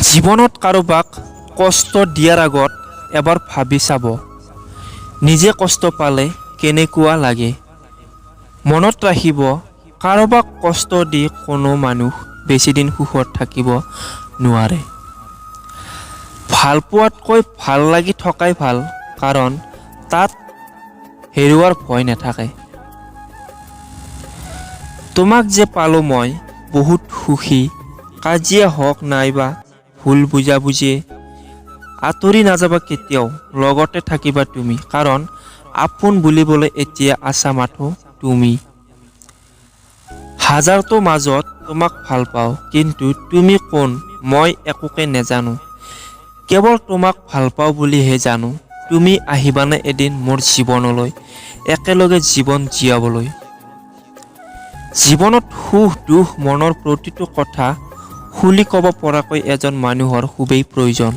জীৱনত কাৰোবাক কষ্ট দিয়াৰ আগত এবাৰ ভাবি চাব, নিজে কষ্ট পালে কেনেকুৱা লাগে। মনত ৰাখিব, কাৰোবাক কষ্ট দি কোনো মানুহ বেছিদিন সুখত থাকিব নোৱাৰে। ভাল পোৱাতকৈ ভাল লাগি থকাই ভাল, কাৰণ তাত হেৰুৱাৰ ভয় নাথাকে। তোমাক যে পালো মই বহুত সুখী, কাজিয়া হওক নাইবা ভুল বুজাবুজি, আঁতৰি নাযাবা কেতিয়াও, লগতে থাকিবা তুমি, কাৰণ আপোন বুলিবলৈ এতিয়া আছা মাথো তুমি। হাজাৰটো মাজত তোমাক ভাল পাওঁ, কিন্তু তুমি কোন মই একোকে নেজানো, কেৱল তোমাক ভাল পাওঁ বুলিহে জানো। তুমি আহিবানে এদিন মোৰ জীৱনলৈ, একেলগে জীৱন জীয়াবলৈ। জীৱনত সুখ দুখ মনৰ প্ৰতিটো কথা খুলি ক'ব পৰাকৈ এজন মানুহৰ খুবেই প্ৰয়োজন।